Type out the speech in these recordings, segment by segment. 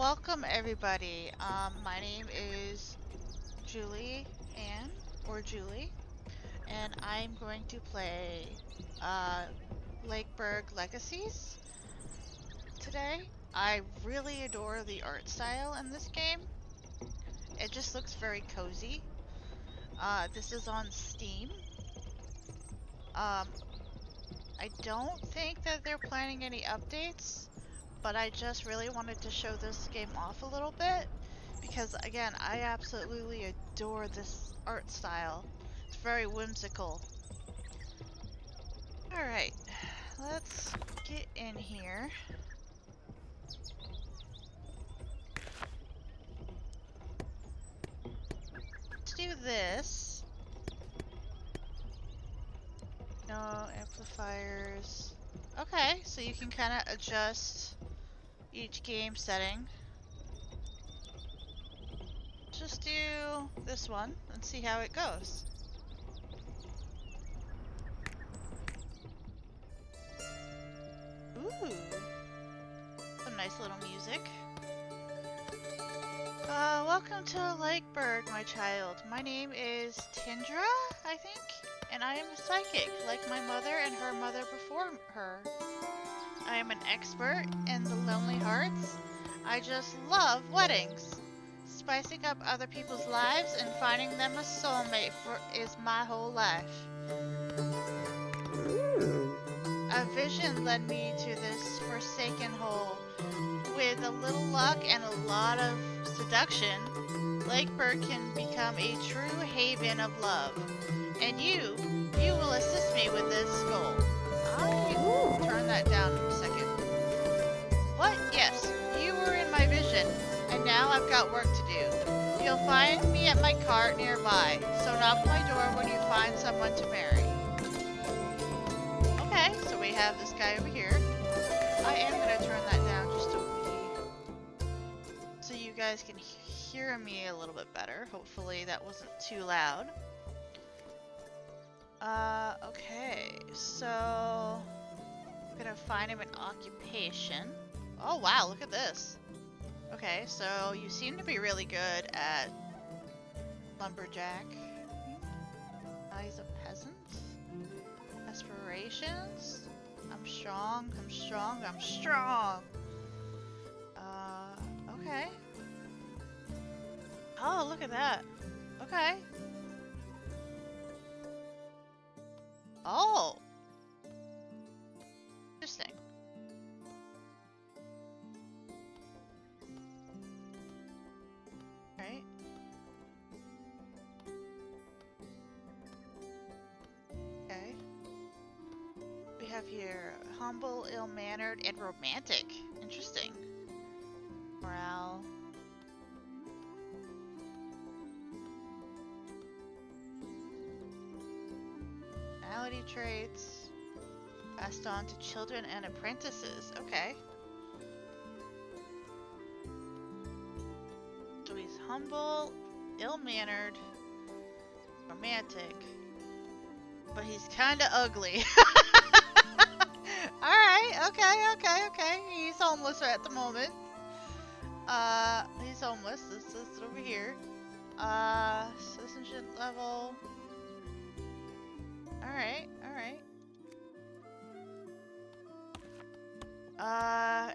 Welcome everybody. My name is Julie Ann, or Julie, and I'm going to play Lakeburg Legacies today. I really adore the art style in this game. It just looks very cozy. This is on Steam. I don't think that they're planning any updates, but I just really wanted to show this game off a little bit because, again, I absolutely adore this art style. It's very whimsical. Alright, let's get in here. Let's do this. No amplifiers. Okay, so you can kind of adjust each game setting. Just do this one and see how it goes. Ooh, some nice little music. Welcome to Lakeburg, my child. My name is Tindra, I think, and I am a psychic, like my mother and her mother before her. I am an expert in the lonely hearts. I just love weddings. Spicing up other people's lives and finding them a soulmate is my whole life. A vision led me to this forsaken hole. With a little luck and a lot of seduction, Lakeburg can become a true haven of love. And you will assist me with this goal. I will turn that down in a second. What? Yes, you were in my vision, and now I've got work to do. You'll find me at my cart nearby, so knock my door when you find someone to marry. Okay, so we have this guy over here. I am going to turn that down just a wee, so you guys can hear me a little bit better. Hopefully that wasn't too loud. Okay, so I'm gonna find him an occupation. Oh wow, look at this. Okay, so you seem to be really good at lumberjack. He's a peasant. Aspirations. I'm strong, I'm strong, I'm strong. Okay. Oh, look at that. Okay. Oh. Interesting. Right. Okay. We have here humble, ill-mannered, and romantic. Interesting. Morale. Personality traits. Passed on to children and apprentices. Okay. So he's humble, ill-mannered, romantic, but he's kinda ugly. Alright, okay. He's homeless right at the moment. He's homeless. This is over here. Citizenship level. Alright.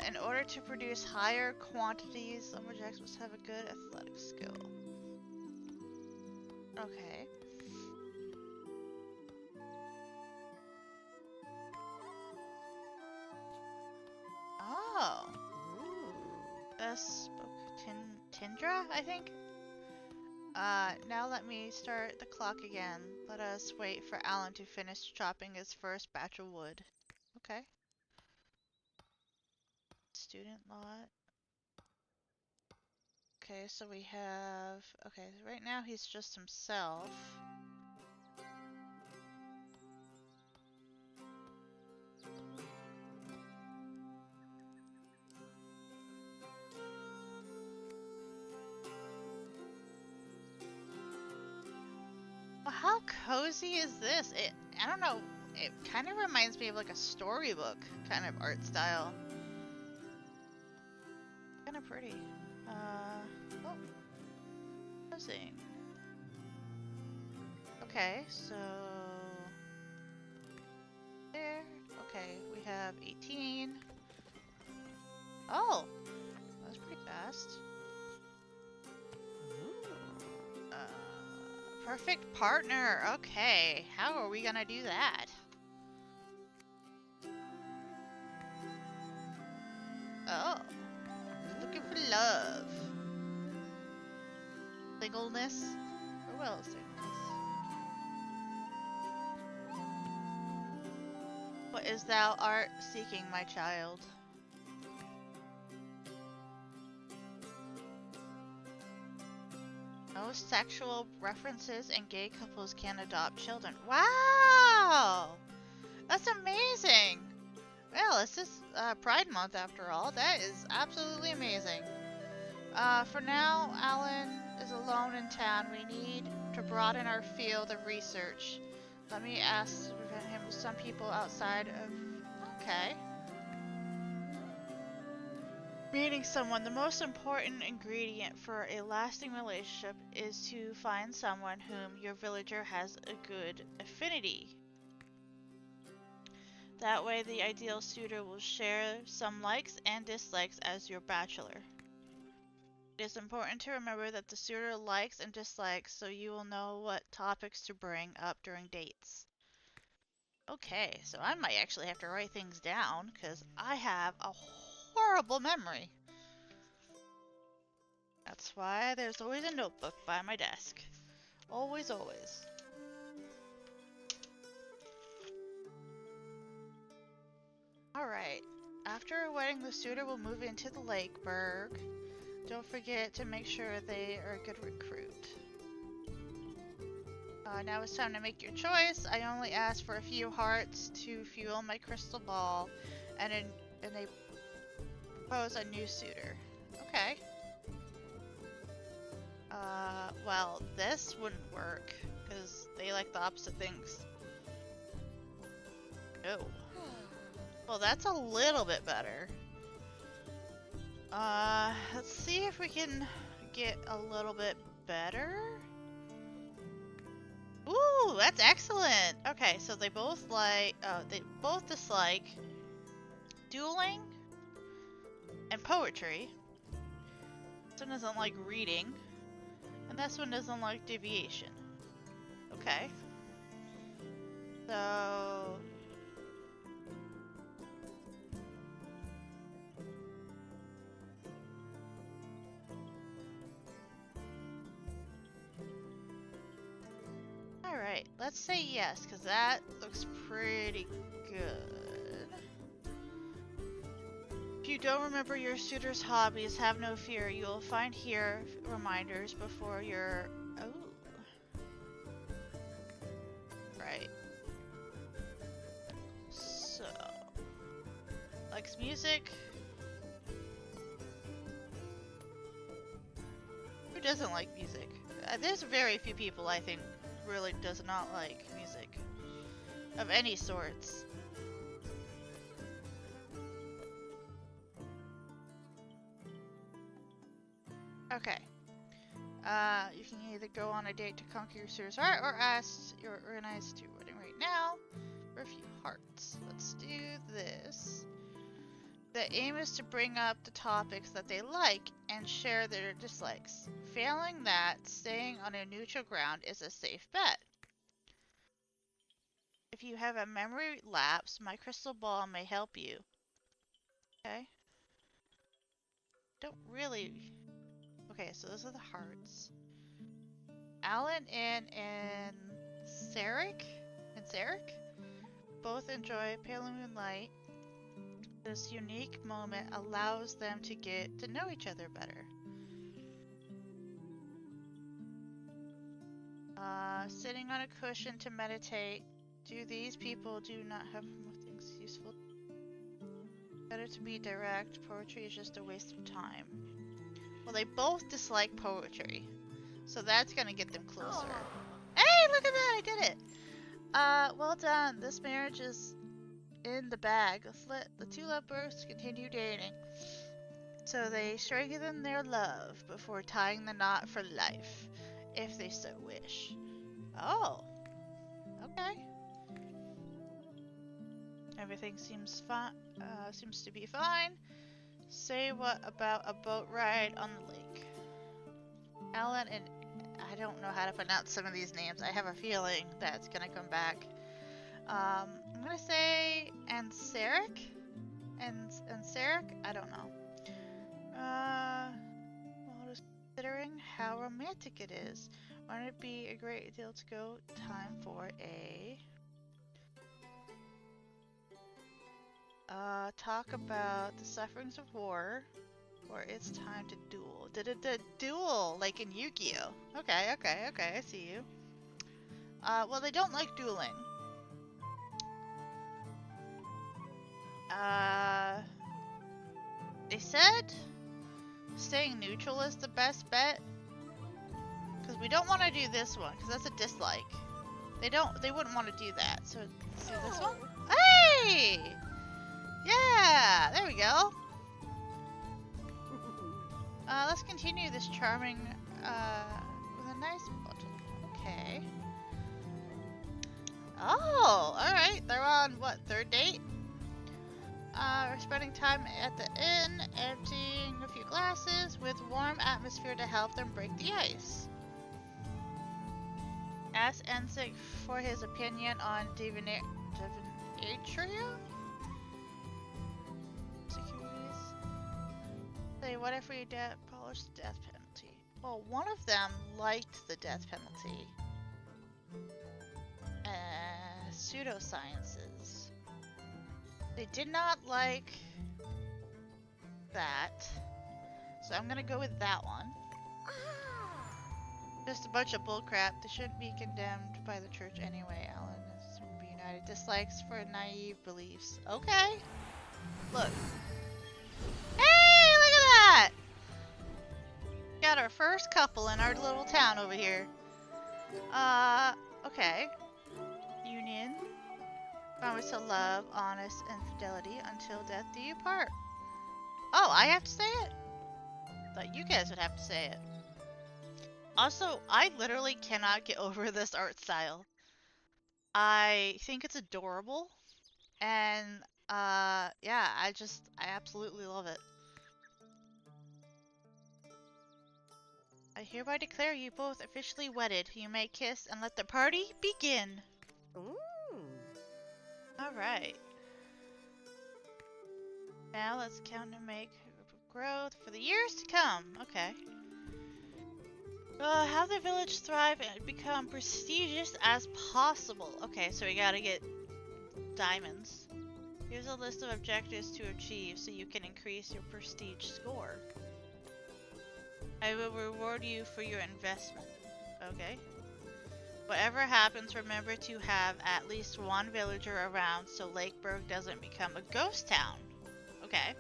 In order to produce higher quantities, lumberjacks must have a good athletic skill. Okay. Oh. Spoke Tindra, I think? Now let me start the clock again. Let us wait for Alan to finish chopping his first batch of wood. Okay. Student lot. Okay, so we have... Okay, right now he's just himself. Well, how cozy is this? I don't know, it kind of reminds me of like a storybook kind of art style. I'm kind of pretty. Oh, buzzing. Okay, so there. Okay, we have 18. Oh, that was pretty fast. Perfect partner. Okay, how are we gonna do that? Oh, looking for love. Singleness? Or well, singleness. What is thou art seeking, my child? No sexual references and gay couples can adopt children. Wow! That's amazing! Well, this is Pride Month after all. That is absolutely amazing. For now, Alan is alone in town. We need to broaden our field of research. Let me ask him some people outside of... Okay. Meeting someone. The most important ingredient for a lasting relationship is to find someone whom your villager has a good affinity. That way the ideal suitor will share some likes and dislikes as your bachelor. It is important to remember that the suitor likes and dislikes so you will know what topics to bring up during dates. Okay, so I might actually have to write things down because I have a horrible memory. That's why there's always a notebook by my desk. Always, always. Alright, after a wedding, the suitor will move into the Lakeburg. Don't forget to make sure they are a good recruit. Now it's time to make your choice. I only asked for a few hearts to fuel my crystal ball, and they propose a new suitor. Okay. Well, this wouldn't work, because they like the opposite things. Oh. Well, that's a little bit better. Let's see if we can get a little bit better. Ooh, that's excellent! Okay, so they both dislike dueling and poetry. This one doesn't like reading. And this one doesn't like deviation. Okay. So... Alright, let's say yes, because that looks pretty good. If you don't remember your suitor's hobbies, have no fear. You will find here reminders before your... Oh. Right. So... Likes music. Who doesn't like music? There's very few people, I think, really does not like music. Of any sorts. Okay. You can either go on a date to conquer your suitor's heart or ask your organized your wedding right now for a few hearts. Let's do this. The aim is to bring up the topics that they like and share their dislikes. Failing that, staying on a neutral ground is a safe bet. If you have a memory lapse, my crystal ball may help you. Okay. Don't really... Okay, so those are the hearts. Alan and Sarek both enjoy pale moonlight. This unique moment allows them to get to know each other better. Sitting on a cushion to meditate. Do these people do not have more things useful? Better to be direct. Poetry is just a waste of time. Well, they both dislike poetry, so that's gonna get them closer. Hey, look at that! I did it! Well done. This marriage is in the bag. Let's let the two lovebirds continue dating. So they strengthen their love before tying the knot for life, if they so wish. Oh, okay. Everything seems fine. Seems to be fine. Say what about a boat ride on the lake? Alan and I don't know how to pronounce some of these names. I have a feeling that it's gonna come back. I'm gonna say Anseric? Anseric? I don't know. Well, just considering how romantic it is, wouldn't it be a great deal to go? Time for a... talk about the sufferings of war, or it's time to duel. Duel, like in Yu-Gi-Oh! Okay, I see you. Well, they don't like dueling. They said staying neutral is the best bet. Because we don't want to do this one, because that's a dislike. They wouldn't want to do that, so let's do this one. Hey! Yeah, there we go. Let's continue this charming, with a nice bottle. Okay. Oh, alright. They're on, what, third date? We're spending time at the inn, emptying a few glasses with warm atmosphere to help them break the ice. Ask Ensic for his opinion on Divinatria? Securities. Say, what if we abolish the death penalty? Well, one of them liked the death penalty. Pseudosciences. They did not like that. So I'm gonna go with that one. Just a bunch of bullcrap. They shouldn't be condemned by the church anyway, Alan. It's reunited. Dislikes for naive beliefs. Okay. Look. Hey, look at that! Got our first couple in our little town over here. Okay. Union. Promise to love, honest, and fidelity until death do you part. Oh, I have to say it? Thought you guys would have to say it. Also, I literally cannot get over this art style. I think it's adorable. And, yeah, I absolutely love it. I hereby declare you both officially wedded. You may kiss and let the party begin. Ooh. Alright. Now let's count and make growth for the years to come. Okay. How the village thrive and become prestigious as possible. Okay, so we gotta get diamonds. Here's a list of objectives to achieve so you can increase your prestige score. I will reward you for your investment. Okay. Whatever happens, remember to have at least one villager around so Lakeburg doesn't become a ghost town. Okay.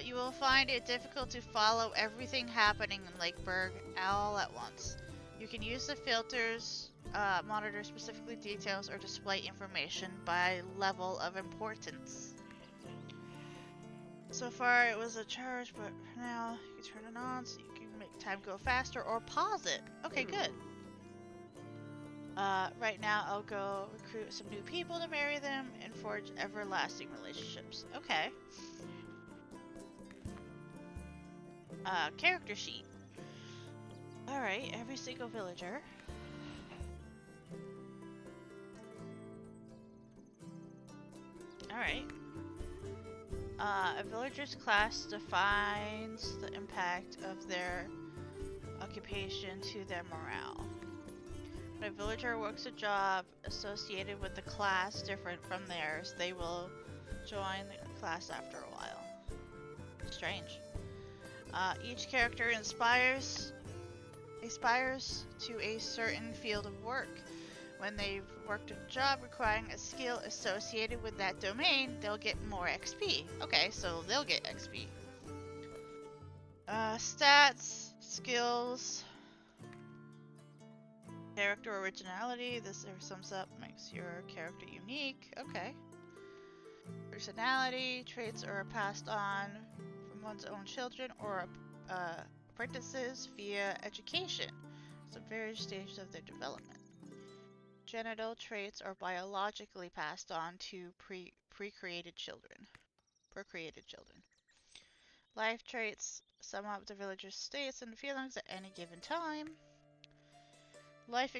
You will find it difficult to follow everything happening in Lakeburg all at once. You can use the filters, monitor specifically details, or display information by level of importance. So far it was a charge, but for now you can turn it on so you can make time go faster or pause it. Okay, good. Right now I'll go recruit some new people to marry them and forge everlasting relationships. Okay. Character sheet. Alright, every single villager. Alright. A villager's class defines the impact of their occupation to their morale. When a villager works a job associated with the class different from theirs, they will join the class after a while. Strange. Each character aspires to a certain field of work. When they've worked a job requiring a skill associated with that domain, they'll get more XP. Okay, so they'll get XP. Stats, skills, character originality. This sums up, makes your character unique. Okay. Personality, traits are passed on from one's own children or apprentices via education, so various stages of their development. Genital traits are biologically passed on to procreated children. Life traits sum up the villager's states and feelings at any given time. Life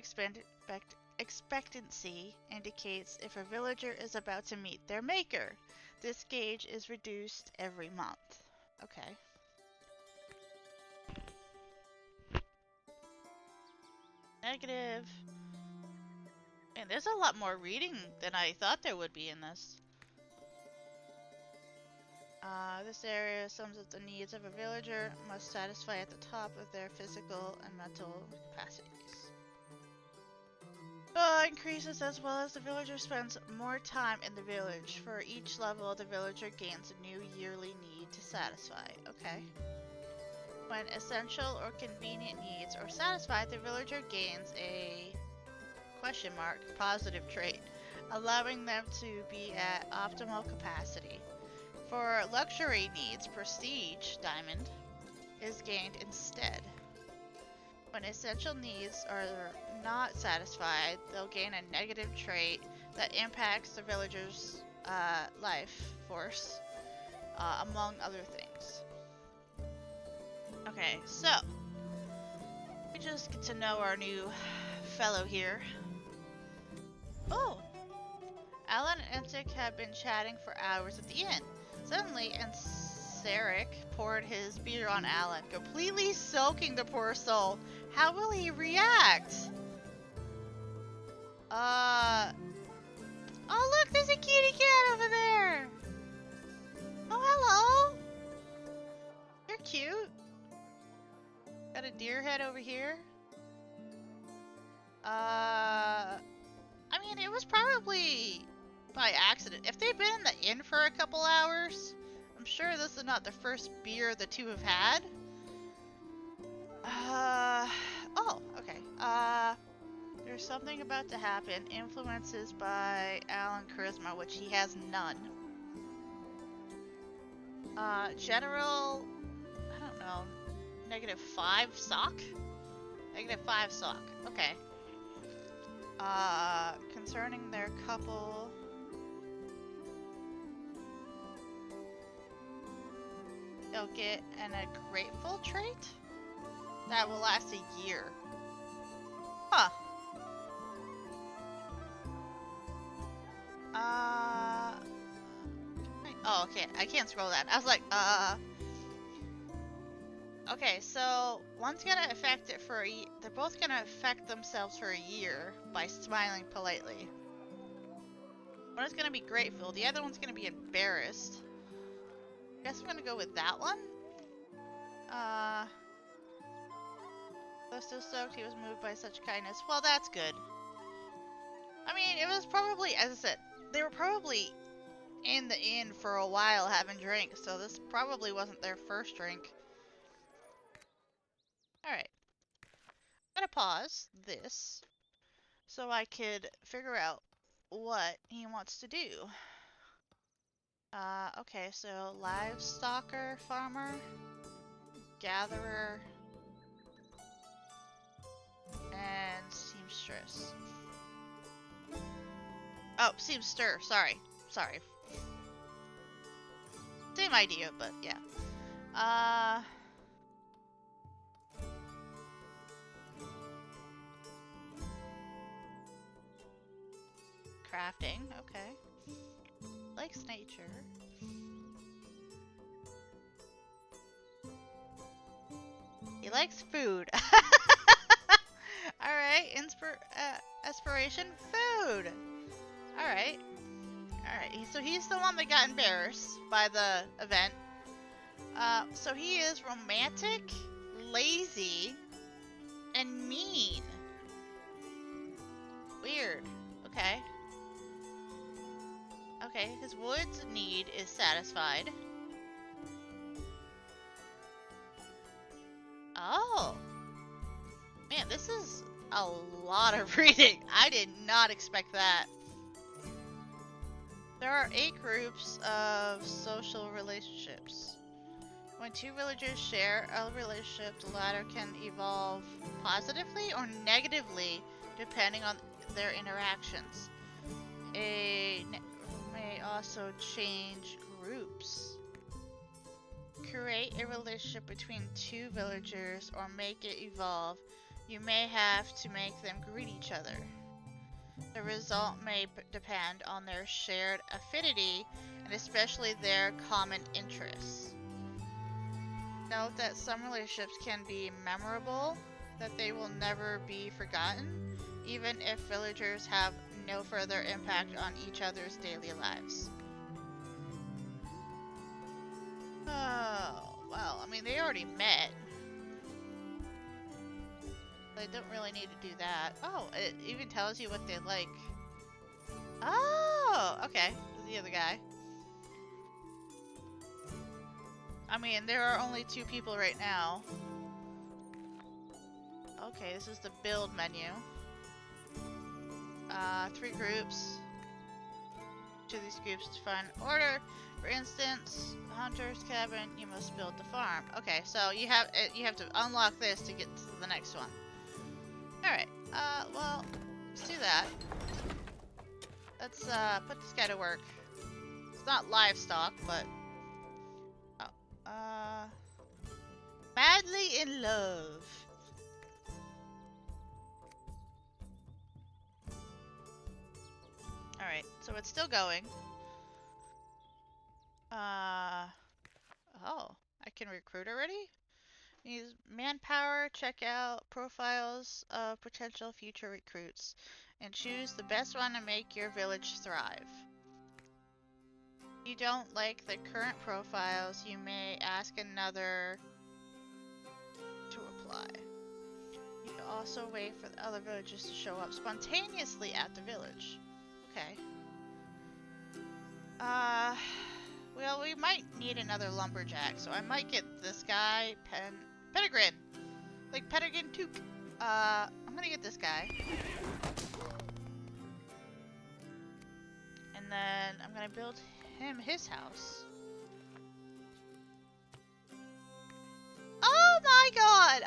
expectancy indicates if a villager is about to meet their maker. This gauge is reduced every month. Okay. Negative. Man, there's a lot more reading than I thought there would be in this. This area sums up the needs of a villager, must satisfy at the top of their physical and mental capacities. Increases as well as the villager spends more time in the village. For each level, the villager gains a new yearly need to satisfy. Okay. When essential or convenient needs are satisfied, the villager gains a positive trait, allowing them to be at optimal capacity. For luxury needs, prestige, diamond, is gained instead. When essential needs are not satisfied, they'll gain a negative trait that impacts the villager's life force, among other things. Okay, so we just get to know our new fellow here. Oh! Alan and Entic have been chatting for hours at the inn. Suddenly, Ensaric poured his beer on Alan, completely soaking the poor soul. How will he react? Oh look, there's a kitty cat over there! Oh, hello! You're cute. Got a deer head over here. I mean, it was probably by accident. If they've been in the inn for a couple hours, I'm sure this is not the first beer the two have had. Oh, okay. There's something about to happen. Influences by Alan Charisma, which he has none. General, I don't know, -5 sock? -5 sock, okay. Concerning their couple. They'll get a grateful trait that will last a year. Huh. Oh, okay. I can't scroll that. I was like, Okay, so one's gonna affect it for they're both gonna affect themselves for a year by smiling politely. One is gonna be grateful, the other one's gonna be embarrassed. I guess I'm gonna go with that one. Though still stoked, he was moved by such kindness. Well, that's good. I mean, it was probably, as I said, they were probably in the inn for a while having drinks, so this probably wasn't their first drink. Alright. I'm gonna pause this so I could figure out what he wants to do. Okay, so livestocker, farmer, gatherer, and seamstress. Oh, seamster, sorry. Same idea, but yeah. Crafting, okay. Likes nature. He likes food. Alright, aspiration, food. Alright. So he's the one that got embarrassed by the event. So he is romantic, lazy, and mean. Weird. Okay. Okay, his wood's need is satisfied. Oh. Man, this is a lot of reading. I did not expect that. There are 8 groups of social relationships. When two villagers share a relationship, the latter can evolve positively or negatively depending on their interactions. It may also change groups. Create a relationship between two villagers or make it evolve. You may have to make them greet each other. The result may depend on their shared affinity and especially their common interests. Note that some relationships can be memorable, that they will never be forgotten, even if villagers have no further impact on each other's daily lives. Oh, well, I mean, they already met. They don't really need to do that. Oh, it even tells you what they like. Oh, okay. This is the other guy. I mean, there are only 2 people right now. Okay, this is the build menu. 3 groups. Each of these groups define order. For instance, hunter's cabin, you must build the farm. Okay, so you have to unlock this to get to the next one. Alright, well, let's do that. Let's, put this guy to work. It's not livestock, but... Oh, madly in love. Alright, so it's still going. Oh, I can recruit already? Use manpower, check out profiles of potential future recruits, and choose the best one to make your village thrive. If you don't like the current profiles, you may ask another to apply. You can also wait for the other villagers to show up spontaneously at the village. Okay. Well, we might need another lumberjack, so I might get this guy, Pettigrin. Like Pettigrin Took. I'm gonna get this guy. And then I'm gonna build him his house. Oh my god!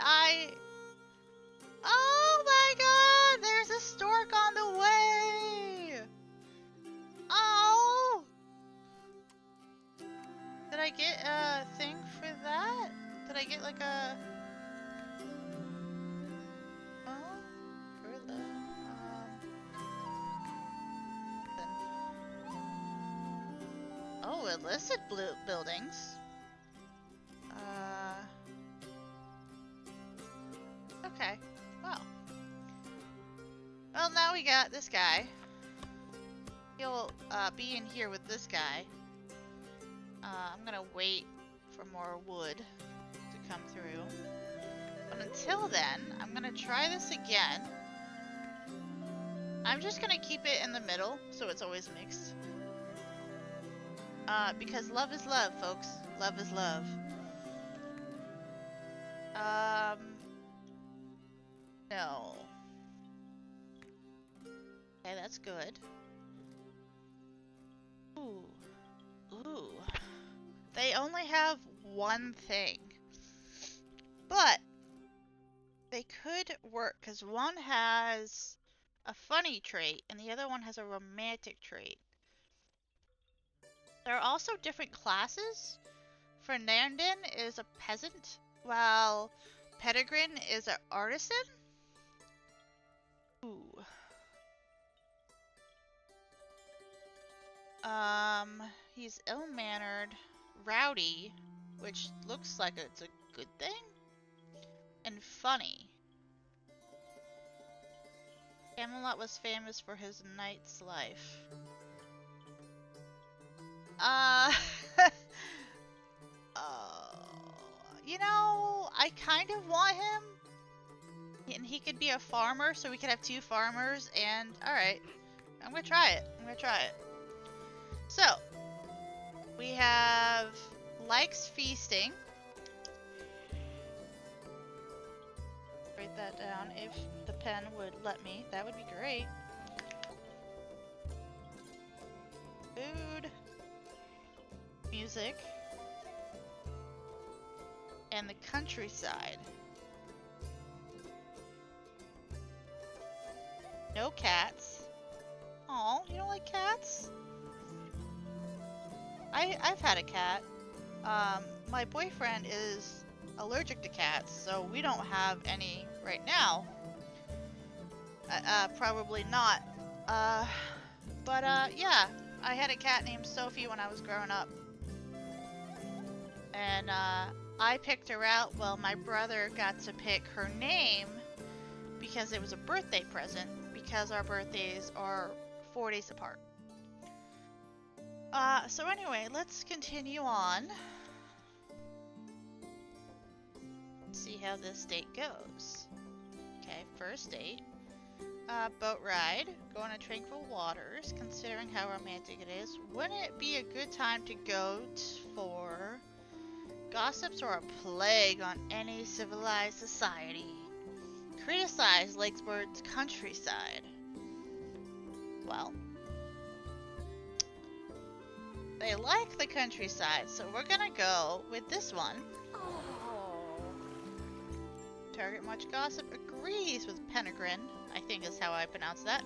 Oh my god! There's a stork on the way! Oh! Did I get a thing for that? Did I get like a... Oh? For the... Oh, illicit buildings. Okay. Well. Well, now we got this guy. He'll be in here with this guy. I'm gonna wait for more wood to come through. But until then, I'm gonna try this again. I'm just gonna keep it in the middle, so it's always mixed. Because love is love, folks. Love is love. No. Okay, that's good. Ooh. Ooh. They only have one thing. But they could work, because one has a funny trait, and the other one has a romantic trait. There are also different classes. Fernandin is a peasant, while Pettigrin is an artisan. Ooh. He's ill-mannered, rowdy, which looks like it's a good thing, and funny. Camelot was famous for his knight's life. You know, I kind of want him. And he could be a farmer, so we could have 2 farmers, and alright. I'm gonna try it. So, we have likes feasting. Write that down if the pen would let me. That would be great. Food. Music. and the countryside. No cats. Aw, you don't like cats? I've had a cat. My boyfriend is allergic to cats, so we don't have any right now. Probably not. Yeah, I had a cat named Sophie when I was growing up. And, I picked her out. Well, my brother got to pick her name because it was a birthday present, because our birthdays are 4 days apart. So anyway, let's continue on. See how this date goes. Okay, first date. Boat ride. Go on a tranquil waters. Considering how romantic it is, wouldn't it be a good time to go for gossips or a plague on any civilized society? Criticize Lakeburg's countryside. Well, they like the countryside, so we're gonna go with this one. Target much gossip agrees with Penegrin, I think is how I pronounce that.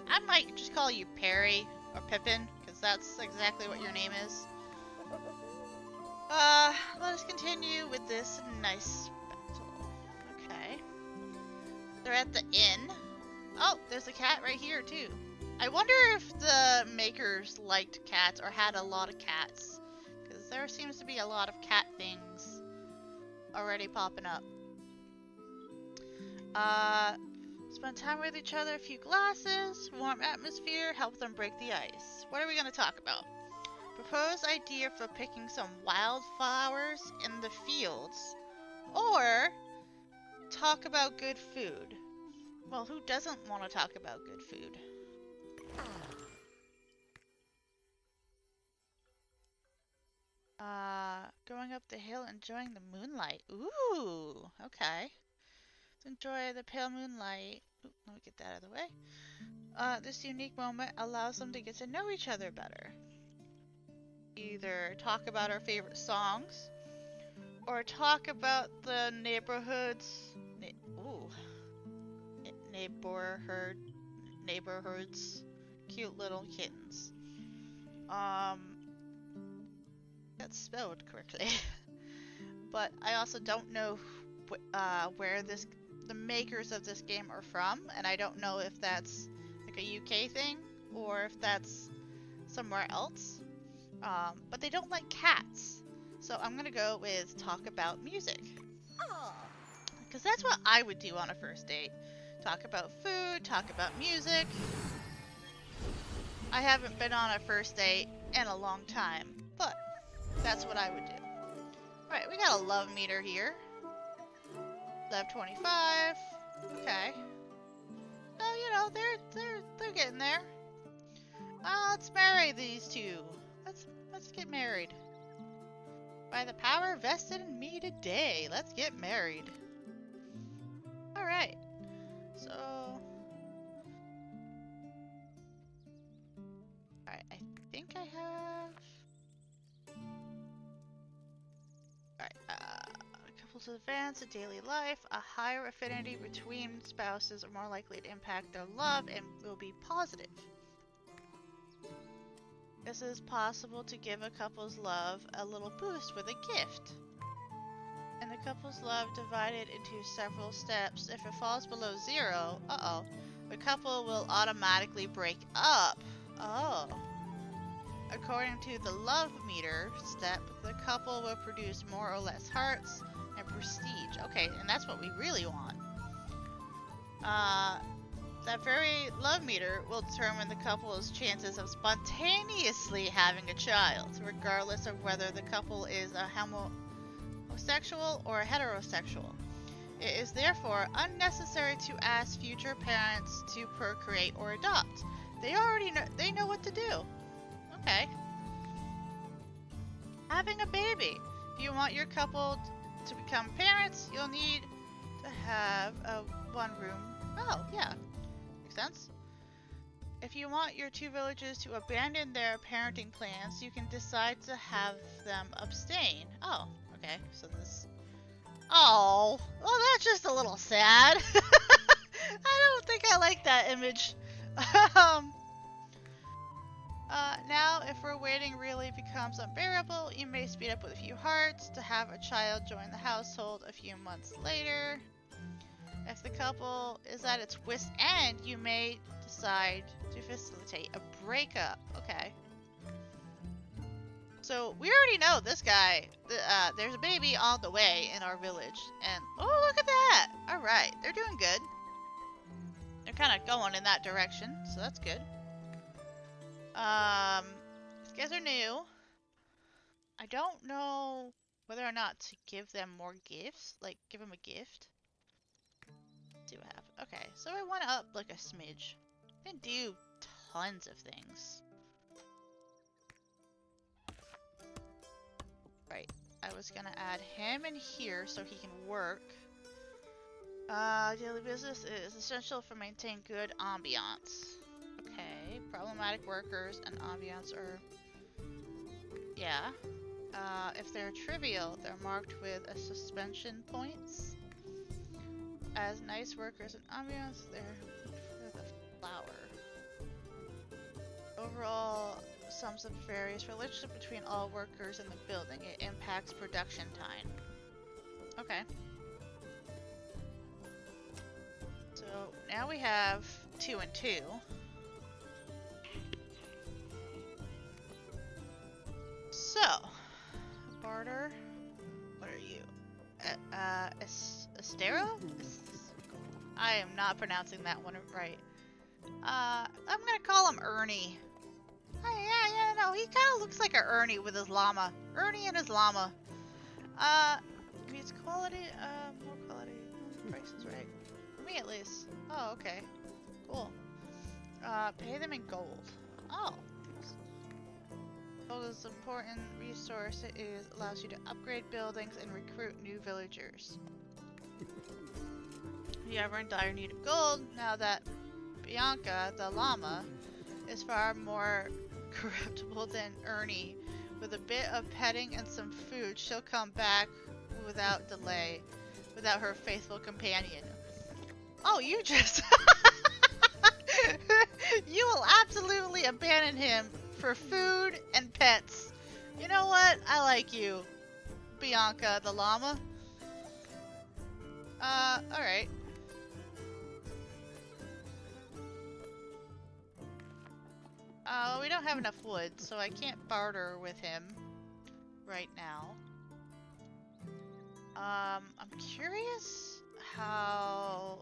I might just call you Perry or Pippin, because that's exactly what your name is. Let us continue with this nice battle. Okay. They're at the inn. Oh, there's a cat right here, too. I wonder if the makers liked cats or had a lot of cats, because there seems to be a lot of cat things already popping up. Spend time with each other, a few glasses, warm atmosphere, help them break the ice. What are we going to talk about? Propose idea for picking some wildflowers in the fields, or talk about good food. Well, who doesn't want to talk about good food? Going up the hill, enjoying the moonlight. Ooh, okay. Enjoy the pale moonlight. Ooh, let me get that out of the way. This unique moment allows them to get to know each other better. Either talk about our favorite songs, or talk about the neighborhoods, cute little kittens. That's spelled correctly. But I also don't know where the makers of this game are from, and I don't know if that's like a UK thing or if that's somewhere else. But they don't like cats, so I'm gonna go with talk about music, because that's what I would do on a first date. Talk about food, talk about music. I haven't been on a first date in a long time, but that's what I would do. Alright, we got a love meter here. Love 25. Okay. So, you know, they're getting there. Let's marry these two. Let's get married. By the power vested in me today, let's get married. Alright. So, alright, I think I have. Alright, couples advance in daily life. A higher affinity between spouses are more likely to impact their love and will be positive. This is possible to give a couple's love a little boost with a gift. And the couple's love divided into several steps. If it falls below 0, the couple will automatically break up. Oh. According to the love meter step, the couple will produce more or less hearts and prestige. Okay, and that's what we really want. That very love meter will determine the couple's chances of spontaneously having a child, regardless of whether the couple is a homosexual or a heterosexual. It is therefore unnecessary to ask future parents to procreate or adopt. They already know what to do. Okay. Having a baby. If you want your couple to become parents, you'll need to have a one-room. Oh, yeah. Makes sense. If you want your two villages to abandon their parenting plans, you can decide to have them abstain. Oh, okay. So this Oh, well, that's just a little sad. I don't think I like that image. um, Now, if we're waiting really becomes unbearable, you may speed up with a few hearts to have a child join the household a few months later. If the couple is at its wit's end, you may decide to facilitate a breakup. Okay. So, we already know this guy. There's a baby on the way in our village. And, oh, look at that! Alright, they're doing good. They're kind of going in that direction, so that's good. These guys are new. I don't know whether or not to give them more gifts. Like, give them a gift. Let's see what happens. Okay, so I went up like a smidge. I didn't do tons of things. Right. I was gonna add him in here so he can work. Daily business is essential for maintaining good ambiance. Okay, problematic workers and ambiance are... Yeah. If they're trivial, they're marked with a suspension points. As nice workers and ambiance, they're for the flower. Overall, sums up various relationship between all workers in the building. It impacts production time. Okay. So now we have 2 and 2. So, barter. What are you? Estero? I am not pronouncing that one right. I'm gonna call him Ernie. Yeah, no, he kind of looks like a Ernie with his llama. Ernie and his llama. Needs quality, more quality. Price is right. For me at least. Oh, okay. Cool. Pay them in gold. Oh. Gold is an important resource. It allows you to upgrade buildings and recruit new villagers. You ever in dire need of gold, now that Bianca, the llama, is far more corruptible than Ernie. With a bit of petting and some food, she'll come back without delay, without her faithful companion. Oh, you just... You will absolutely abandon him for food and pets. You know what? I like you, Bianca the llama. Alright. We don't have enough wood, so I can't barter with him right now. I'm curious how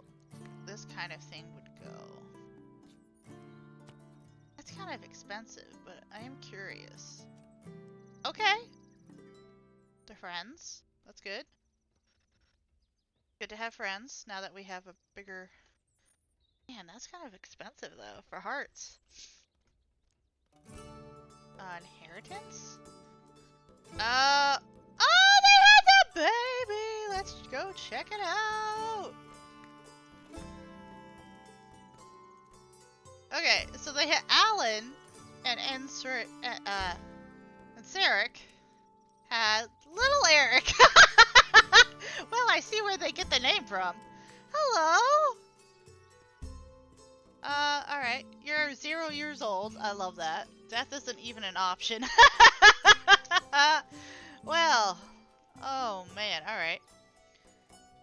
this kind of thing would go. It's kind of expensive, but I am curious. Okay. They're friends. That's good. Good to have friends now that we have a bigger... Man, that's kind of expensive though, for hearts. Inheritance? Oh, they had the baby! Let's go check it out! Okay, so they had Alan and Sarek had little Eric. Well, I see where they get the name from. Hello! Alright. You're 0 years old. I love that. Death isn't even an option. Well. Oh, man. Alright.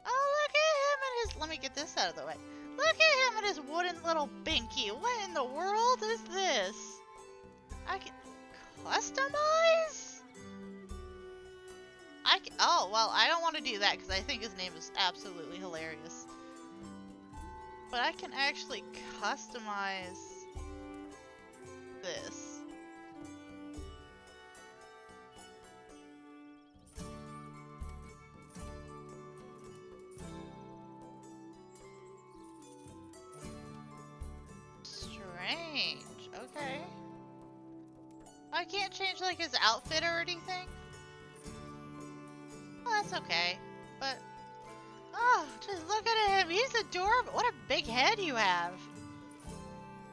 Oh, look at him and his... Let me get this out of the way. Look at him and his wooden little binky. What in the world is this? I can... Customize? Oh, well, I don't want to do that because I think his name is absolutely hilarious. But I can actually customize this. Strange. Okay. I can't change, like, his outfit or anything? Well, that's okay. But... Oh, just look at him. He's adorable. What a big head you have.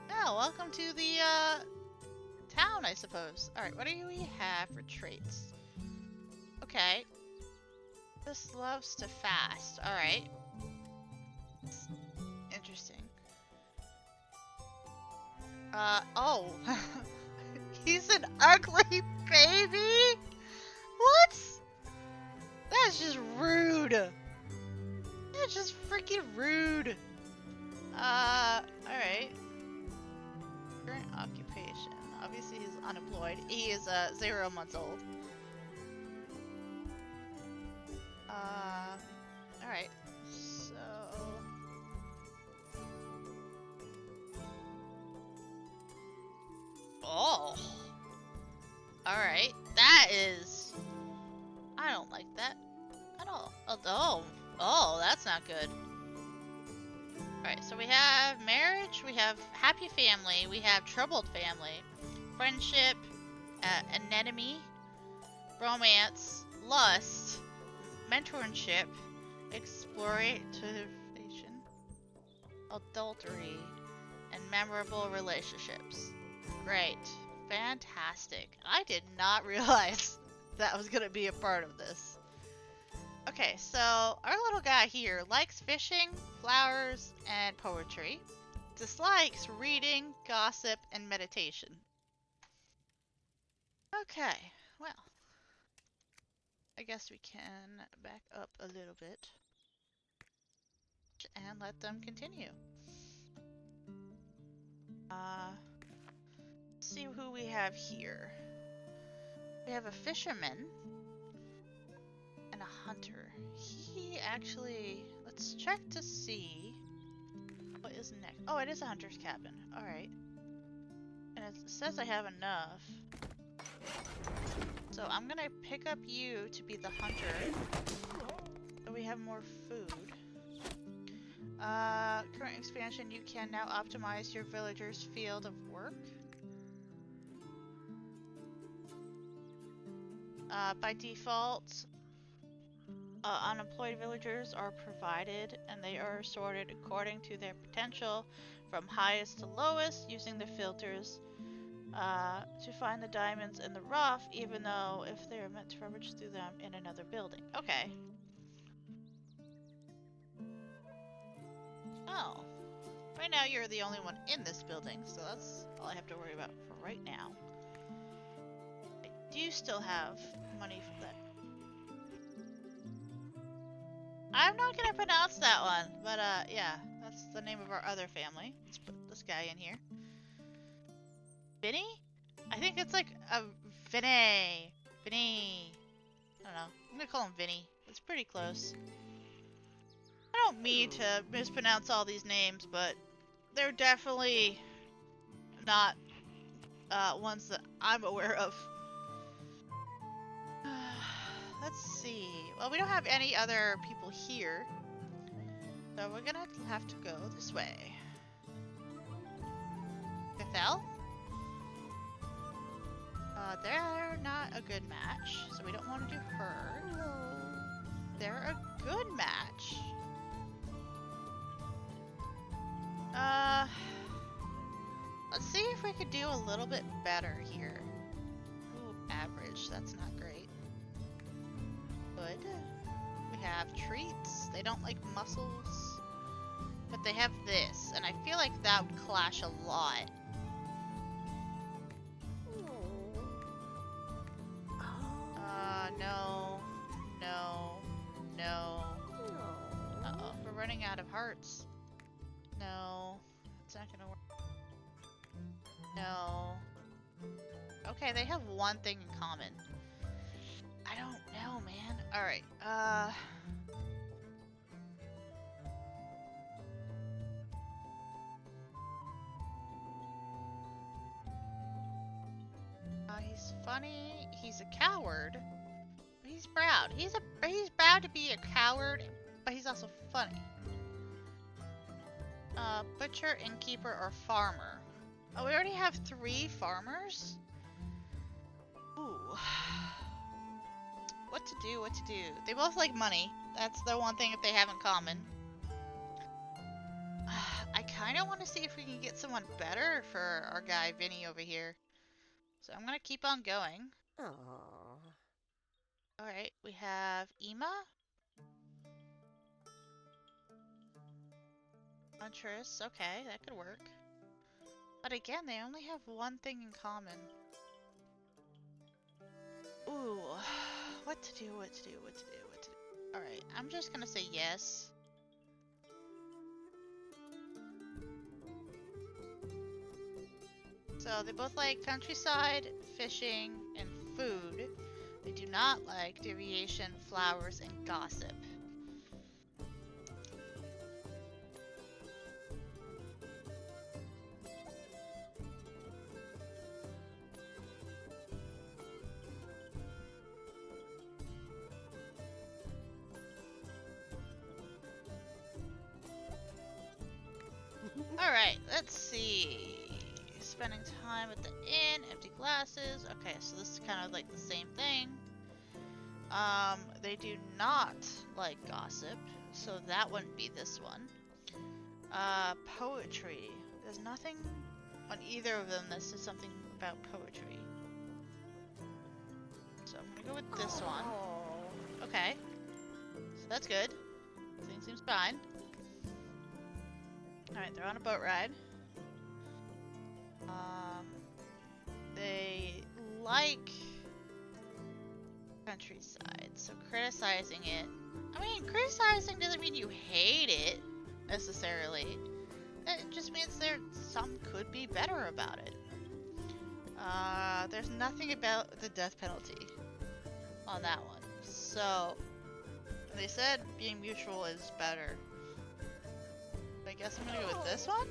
Oh, welcome to the, town, I suppose. Alright, what do we have for traits? Okay. This loves to fast. Alright. Interesting. Oh. He's an ugly baby? What? That's just rude. That's just freaking rude. Alright. Current occupation. Obviously he's unemployed. He is, 0 months old. Alright. So... Oh! Alright. That is... I don't like that at all. Oh, that's not good. Alright, so we have marriage, we have happy family, we have troubled family, friendship, anemone, romance, lust, mentorship, exploration, adultery, and memorable relationships. Great. Fantastic. I did not realize that was going to be a part of this. Okay, so our little guy here likes fishing, flowers, and poetry. Dislikes reading, gossip, and meditation. Okay, well, I guess we can back up a little bit and let them continue. Let's see who we have here. We have a fisherman and a hunter. He actually, let's check to see what is next. Oh, it is a hunter's cabin. Alright. And it says I have enough. So I'm gonna pick up you to be the hunter. So we have more food. Current expansion, you can now optimize your villager's field of work. By default, unemployed villagers are provided and they are sorted according to their potential from highest to lowest using the filters to find the diamonds in the rough, even though if they are meant to rummage through them in another building. Okay. Oh. Right now you're the only one in this building, so that's all I have to worry about for right now. I do still have money for that. I'm not gonna pronounce that one, but yeah, that's the name of our other family. Let's put this guy in here. Vinny? I think it's like a Vinny. Vinny. I don't know. I'm gonna call him Vinny. It's pretty close. I don't mean to mispronounce all these names, but they're definitely not ones that I'm aware of. Let's see. Well, we don't have any other people here, so we're gonna have to go this way. Bethel? They're not a good match, so we don't want to do her. They're a good match. Let's see if we could do a little bit better here. Ooh, average, that's not great. Good. We have treats. They don't like mussels, but they have this, and I feel like that would clash a lot. No. No. No. Uh-oh, we're running out of hearts. No. It's not gonna work. No. Okay, they have one thing in common. I don't know, man. Alright, he's funny, he's a coward. He's proud. He's proud to be a coward, but he's also funny. Butcher, innkeeper, or farmer. Oh, we already have 3 farmers? Ooh. What to do, what to do. They both like money. That's the one thing that they have in common. I kind of want to see if we can get someone better for our guy Vinny over here. So I'm going to keep on going. Aww. Alright, we have Ema. Huntress, okay, that could work. But again, they only have one thing in common. Ooh, what to do, what to do, what to do, what to do. Alright, I'm just gonna say yes. So they both like countryside, fishing, and food. They do not like deviation, flowers, and gossip. Alright, let's see. Spending time at the inn, empty glasses. Okay, so this is kind of like the same thing. They do not like gossip, so that wouldn't be this one. Poetry. There's nothing on either of them that says something about poetry. So I'm gonna go with this one. Okay. So that's good. Everything seems fine. Alright, they're on a boat ride. They like countryside, so criticizing it. I mean, criticizing doesn't mean you hate it, necessarily. It just means some could be better about it. There's nothing about the death penalty on that one. So, they said being mutual is better. I guess I'm gonna go with this one?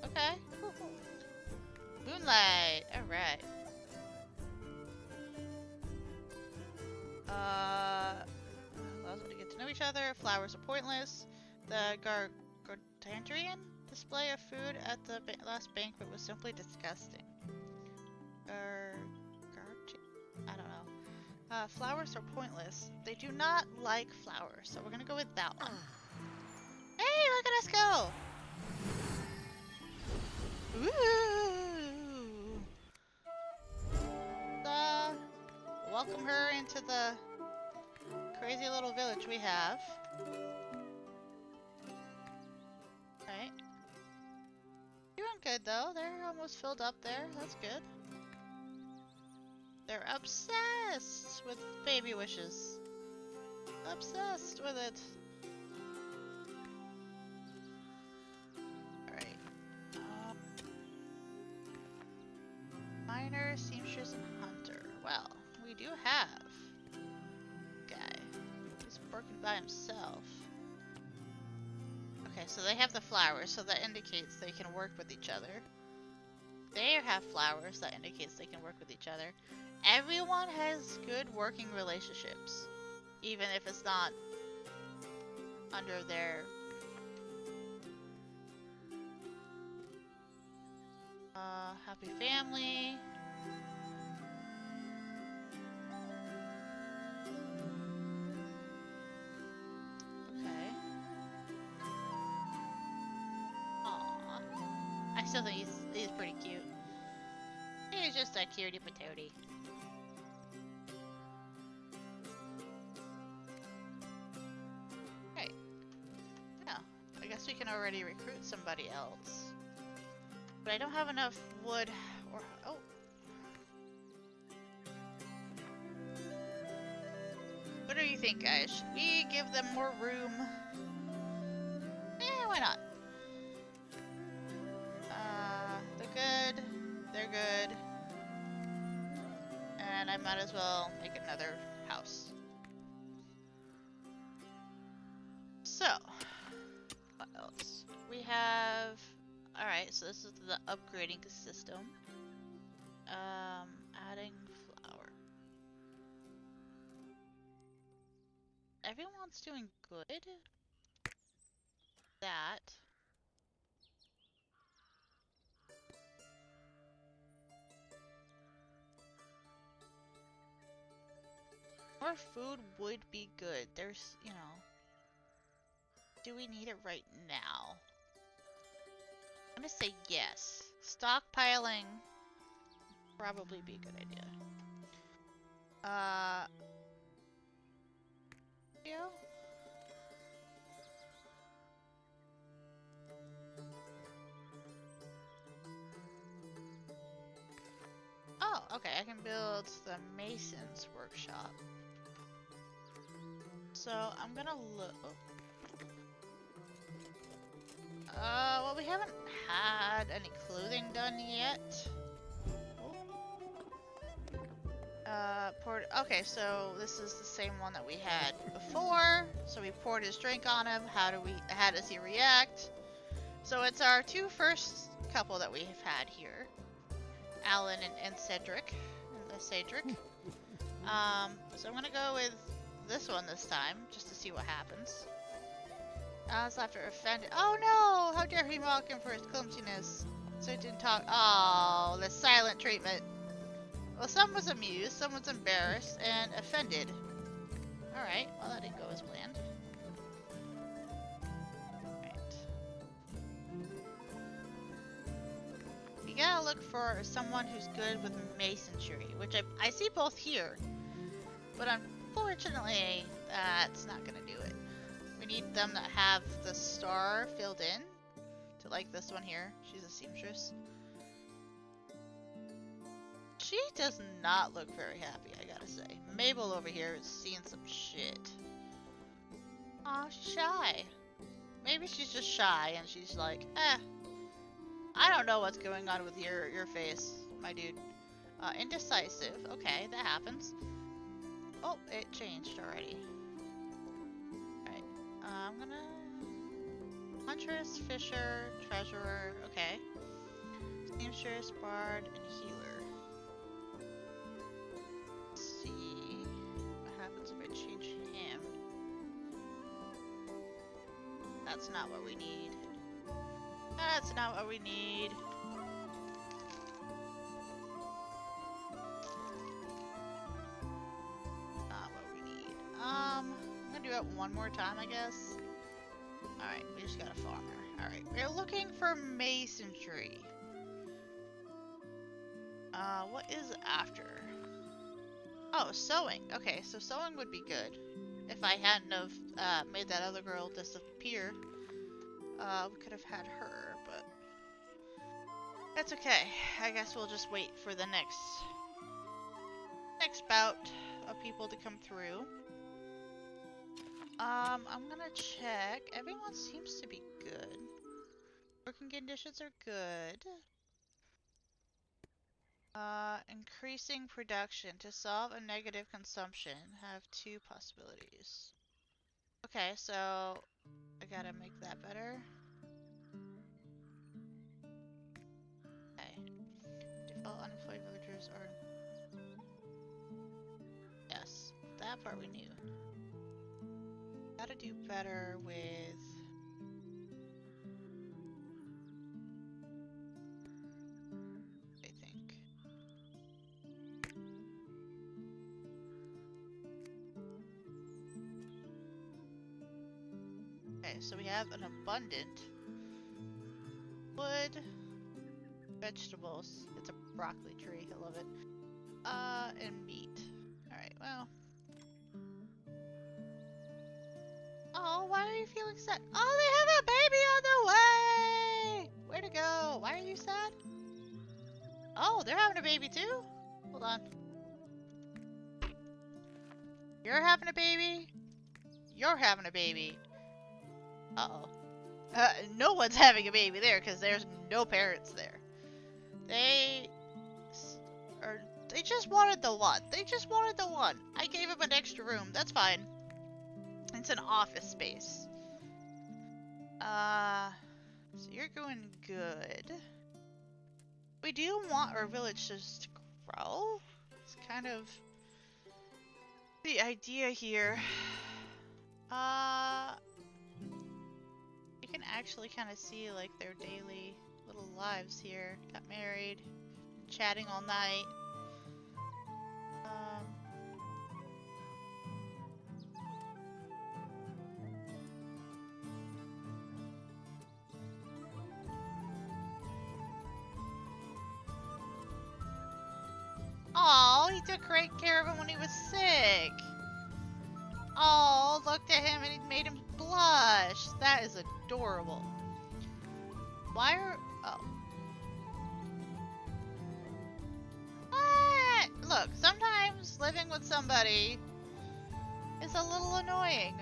Okay. Moonlight! Alright. Allows them to get to know each other. Flowers are pointless. The gargantuan display of food at the last banquet was simply disgusting. I don't know. Flowers are pointless. They do not like flowers, so we're gonna go with that one. Hey, look at us go! Ooh! Welcome her into the crazy little village we have. Right. Doing good though. They're almost filled up there. That's good. They're obsessed with baby wishes. Obsessed with it. Alright. Miner, seamstress, and hunter. Well, we do have guy. He's working by himself. Okay, so they have the flowers, so that indicates they can work with each other. They have flowers, that indicates they can work with each other. Everyone has good working relationships, even if it's not under their happy family. Okay. Aww. I still think he's pretty cute. He's just a cutie patootie. Okay. Yeah. I guess we can already recruit somebody else. But I don't have enough wood or... Oh! What do you think, guys? Should we give them more room? Why not? They're good. They're good. And I might as well make another house. So, what else? We have... Alright, so this is the upgrading system. Adding flour. Everyone's doing good. That. More food would be good. There's, you know... Do we need it right now? I'm gonna say yes. Stockpiling probably be a good idea. Yeah. I can build the mason's workshop. So I'm gonna look. Well, we haven't had any clothing done yet. Okay, so this is the same one that we had before. So we poured his drink on him. How does he react? So it's our two first couple that we have had here. Alan and Cedric. Cedric. So I'm gonna go with this one this time, just to see what happens. Alan's laughter offended. Oh no! How dare he mock him for his clumsiness? So he didn't talk. Oh, the silent treatment. Well, some was amused, some was embarrassed, and offended. Alright, well that didn't go as planned. Alright. You gotta look for someone who's good with masonry, which I see both here. But unfortunately, that's not gonna do it. We need them that have the star filled in. To like this one here. She's a seamstress. She does not look very happy, I gotta say. Mabel over here is seeing some shit. Aw, she's shy. Maybe she's just shy and she's like, I don't know what's going on with your face, my dude. Indecisive. Okay, that happens. Oh, it changed already. Alright. I'm gonna... Huntress, Fisher, Treasurer. Okay. Seamstress, Bard, and Healer. See what happens if I change him. That's not what we need. That's not what we need. Not what we need. I'm gonna do it one more time, I guess. Alright, we just got a farmer. Alright, we're looking for masonry. What is after? Oh, sewing. Okay, so sewing would be good. If I hadn't have made that other girl disappear, we could have had her, but that's okay. I guess we'll just wait for the next bout of people to come through. I'm gonna check. Everyone seems to be good. Working conditions are good. Increasing production. To solve a negative consumption, have two possibilities. Okay, so I gotta make that better. Okay. Default unemployed villagers are... Yes, that part we knew. Gotta do better with... Okay, so we have an abundant wood, vegetables. It's a broccoli tree. I love it. And meat. Alright, well. Oh, why are you feeling sad? Oh, they have a baby on the way! Way to go. Why are you sad? Oh, they're having a baby too? Hold on. You're having a baby? You're having a baby. Uh-oh. No one's having a baby there because there's no parents there. They just wanted the one. They just wanted the one. I gave him an extra room. That's fine. It's an office space. So you're going good. We do want our village just to grow. It's kind of the idea here. You can actually kind of see like their daily little lives here. Got married, chatting all night. Oh, he took great care of him when he was sick. Oh, looked at him and it made him blush. That is adorable. Why are... Oh. What? Look, sometimes living with somebody is a little annoying.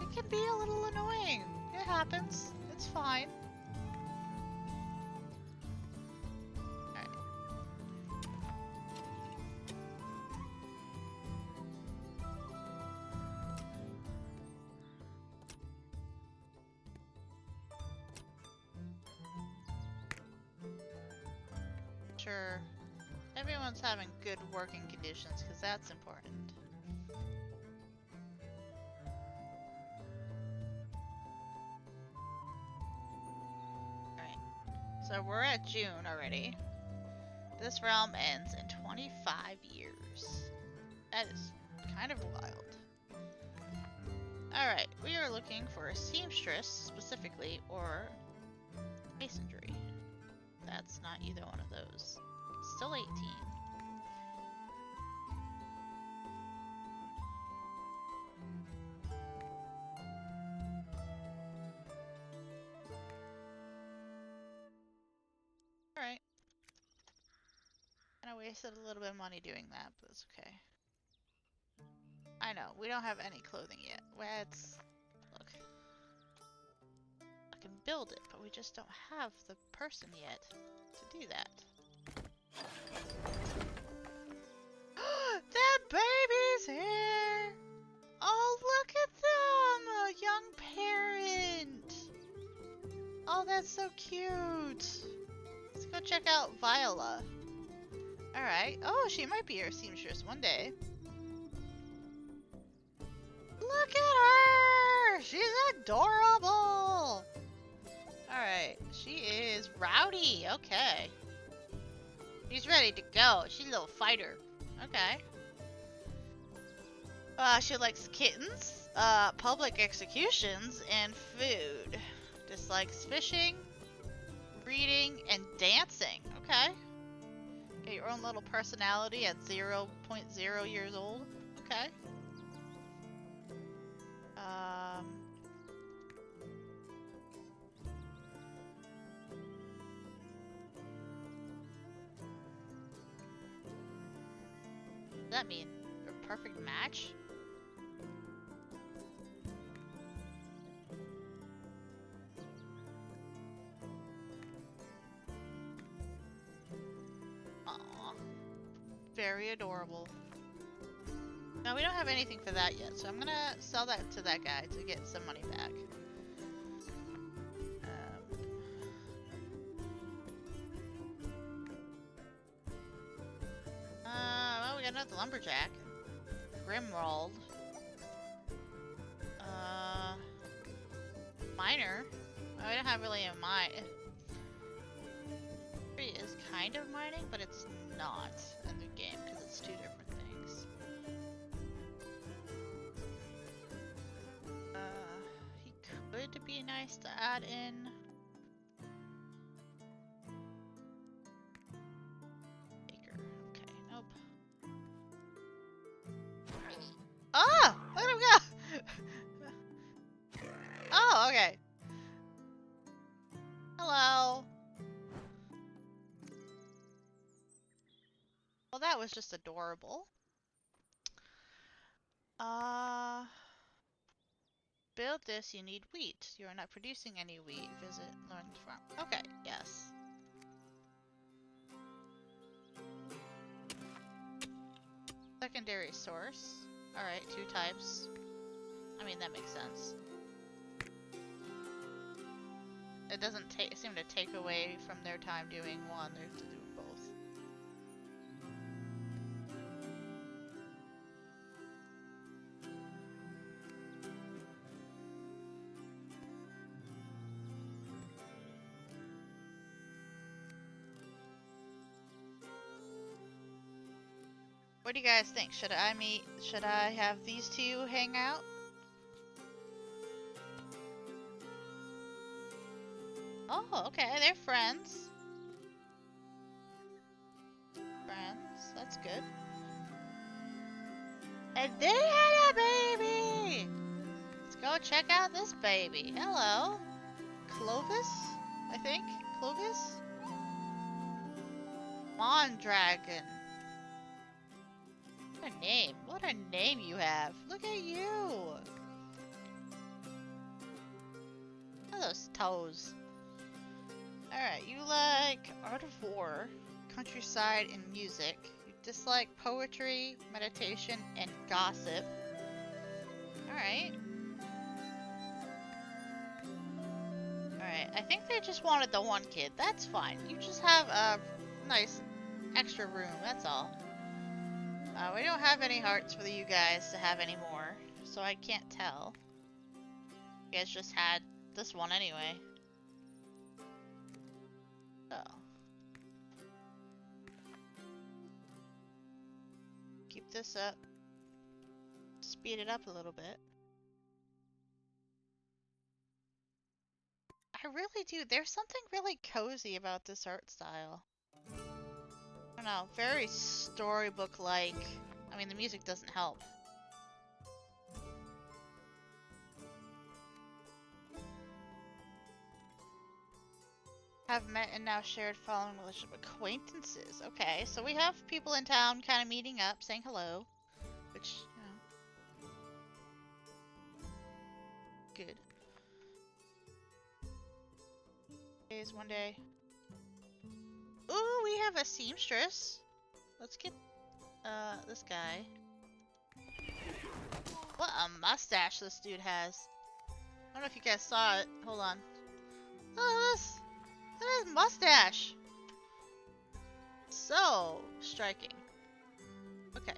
It can be a little annoying. It happens. It's fine. Alright. Sure. Everyone's having good working conditions, because that's important. So we're at June already. This realm ends in 25 years. That is kind of wild. Alright, we are looking for a seamstress specifically, or masonry. That's not either one of those. Still 18. Alright. And I wasted a little bit of money doing that, but it's okay. I know, we don't have any clothing yet. Let's look. I can build it, but we just don't have the person yet to do that. That baby's here! Oh, look at them! A young parent! Oh, that's so cute! Let's go check out Viola. Alright. Oh, she might be our seamstress one day. Look at her! She's adorable! Alright. She is rowdy. Okay. She's ready to go. She's a little fighter. Okay. She likes kittens, public executions, and food. Dislikes fishing, reading, and dancing. Okay. Get your own little personality at 0.0 years old. Okay. What does that mean? A perfect match? Aww. Very adorable. Now we don't have anything for that yet, so I'm gonna sell that to that guy to get some money back. Well, we got another lumberjack. Grimwald. Miner. Oh, we don't have really a mine. It is kind of mining, but it's not in the game because it's two different things. He could be nice to add in. Baker. Okay, nope. Oh! Look at him go! Oh, okay. Hello. Well, that was just adorable. Build this, you need wheat. You are not producing any wheat. Visit Lauren's farm. Okay, yes. Secondary source. Alright, 2 types. I mean, that makes sense. It doesn't seem to take away from their time doing one. They have to do both. What do you guys think? Should I have these two hang out? Oh, okay, they're friends. Friends, that's good. And they had a baby! Let's go check out this baby. Hello. Clovis, I think? Clovis? Mondragon. What a name. What a name you have. Look at you. Look at those toes. Alright, you like Art of War, countryside, and music. You dislike poetry, meditation, and gossip. Alright. Alright, I think they just wanted the one kid. That's fine. You just have a nice extra room, that's all. We don't have any hearts for you guys to have anymore, so I can't tell. You guys just had this one anyway. So. Keep this up. Speed it up a little bit. I really do. There's something really cozy about this art style. I don't know. Very storybook-like. I mean, the music doesn't help. Have met and now shared following relationship acquaintances. Okay, so we have people in town kind of meeting up, saying hello. Which, you know. Good. Days, one day. Ooh, we have a seamstress. Let's get this guy. What a mustache this dude has. I don't know if you guys saw it. Hold on. Oh, this. Look at his mustache. So striking. Okay.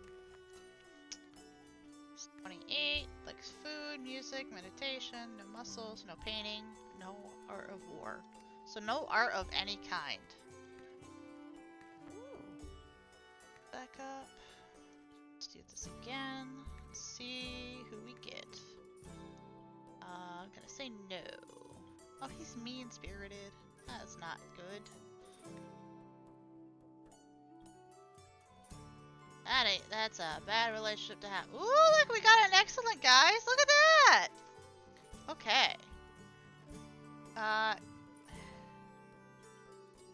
28. Likes food, music, meditation, no muscles, no painting, no art of war. So no art of any kind. Ooh. Back up. Let's do this again. Let's see who we get. I'm gonna say no. Oh, he's mean-spirited. That's not good. That's a bad relationship to have. Ooh, look, we got an excellent, guys. Look at that. Okay.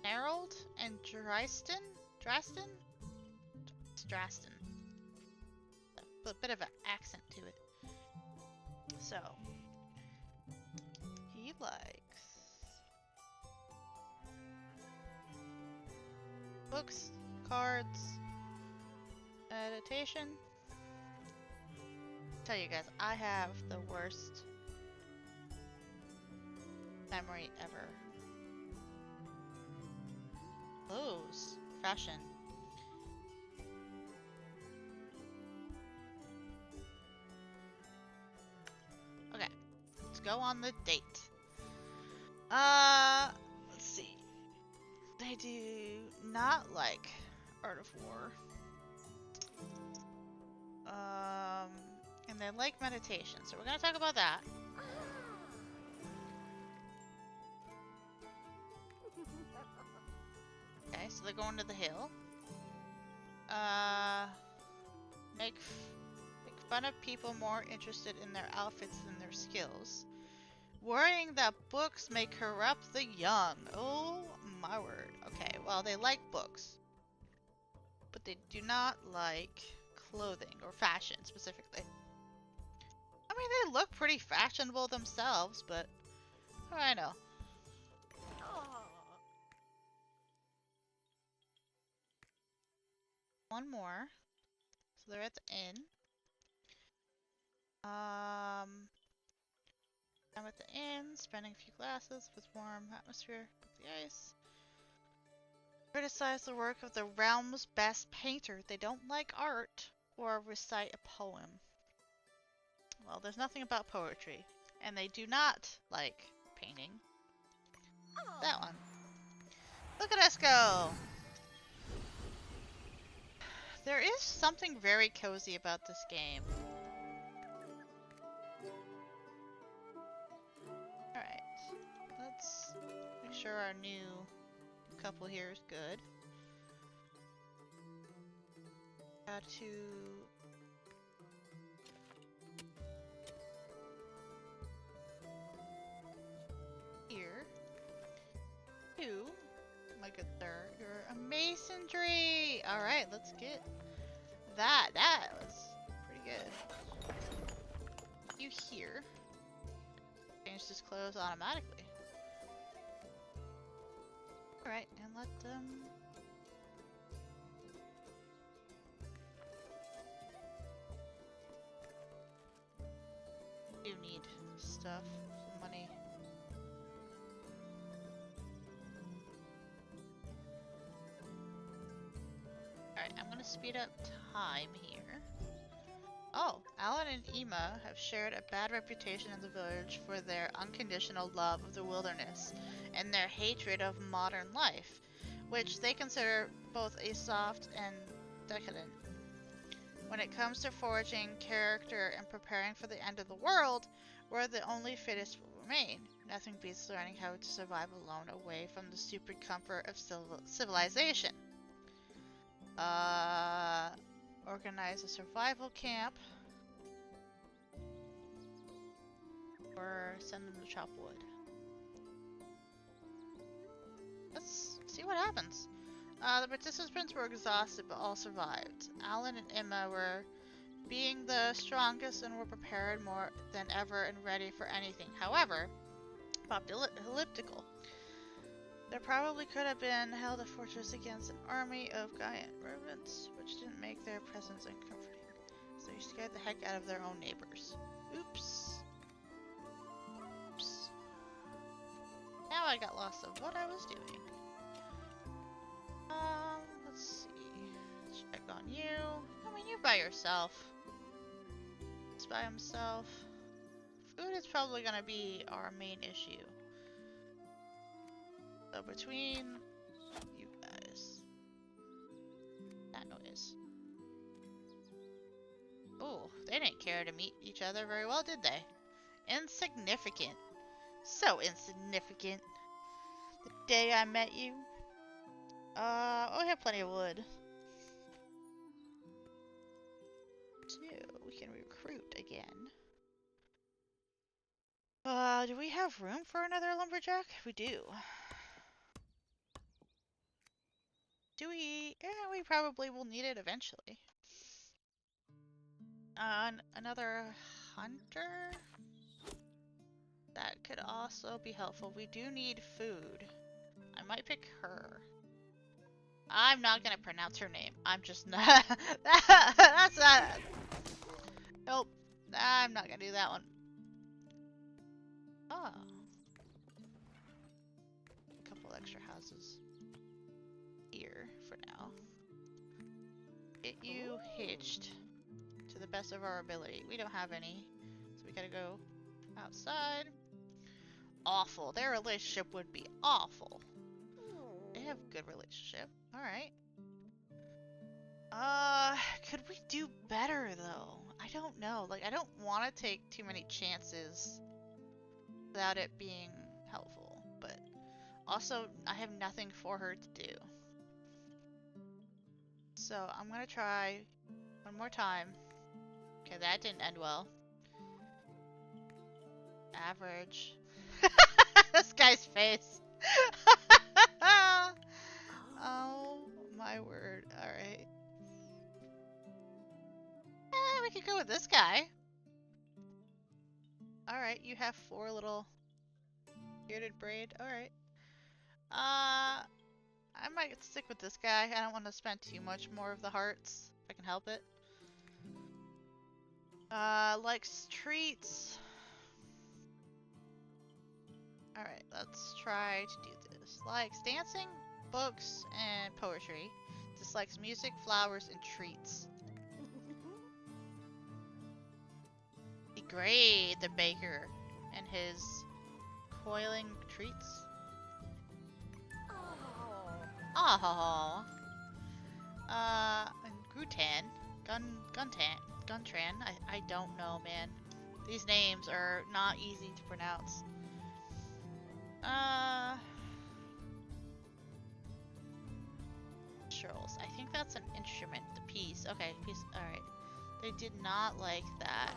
Harold and Draston? Straston. A bit of an accent to it. So, he likes books, cards, meditation. Tell you guys, I have the worst memory ever. Clothes, fashion. Okay, let's go on the date. Let's see. They do not like Art of War. And they like meditation, so we're gonna talk about that. Okay, so they're going to the hill. Make fun of people more interested in their outfits than their skills. Worrying that books may corrupt the young. Oh my word. Okay, well, they like books, but they do not like clothing or fashion specifically. I mean, they look pretty fashionable themselves, but what do I know? One more. So they're at the inn. I'm at the inn, spending a few glasses with warm atmosphere with the ice. Criticize the work of the realm's best painter. They don't like art or recite a poem. Well, there's nothing about poetry. And they do not like painting. That one. Look at us go! There is something very cozy about this game. Alright. Let's make sure our new couple here is good. Got to... here. You, my good sir, you're a mason laundry! Alright, let's get that. That was pretty good. You here. Change his clothes automatically. Alright, and let them... You need stuff, some money. Alright, I'm gonna speed up time here. Oh, Alan and Emma have shared a bad reputation in the village for their unconditional love of the wilderness and their hatred of modern life, which they consider both a soft and decadent. When it comes to forging character and preparing for the end of the world, where the only fittest will remain, nothing beats learning how to survive alone away from the stupid comfort of civilization. Organize a survival camp. Or send them to chop wood. Let's see what happens. The participants were exhausted but all survived. Alan and Emma were being the strongest and were prepared more than ever and ready for anything. However, elliptical. There probably could have been held a fortress against an army of giant rodents, which didn't make their presence uncomforting. So you scared the heck out of their own neighbors. Oops. Oops. Now I got lost of what I was doing. Let's see. Check on you. I mean, you're by yourself. He's by himself. Food is probably gonna be our main issue. So between you guys, that noise. Oh, they didn't care to meet each other very well, did they? Insignificant. So insignificant. The day I met you. Oh, we have plenty of wood. So, we can recruit again. Do we have room for another lumberjack? We do. Do we? Yeah, we probably will need it eventually. Another hunter? That could also be helpful. We do need food. I might pick her. I'm not gonna pronounce her name. I'm just not. That's not. Nope. I'm not gonna do that one. Oh. A couple extra houses here for now. Get you hitched to the best of our ability. We don't have any, so we gotta go outside. Awful. Their relationship would be awful. They have a good relationship. Alright. Could we do better though? I don't know. Like, I don't want to take too many chances without it being helpful, but also I have nothing for her to do. So I'm gonna try one more time. Okay, that didn't end well. Average. This guy's face. Oh my word. Alright. We could go with this guy. Alright, you have 4 little bearded braid. Alright. I might stick with this guy. I don't want to spend too much more of the hearts, if I can help it. Likes treats. Alright, let's try to do this. Likes dancing, books, and poetry. Dislikes music, flowers, and treats. Degrade the baker and his coiling treats. Oh. And Guntran. I don't know, man. These names are not easy to pronounce. Strolls. I think that's an instrument. The piece. Okay, piece. Alright. They did not like that.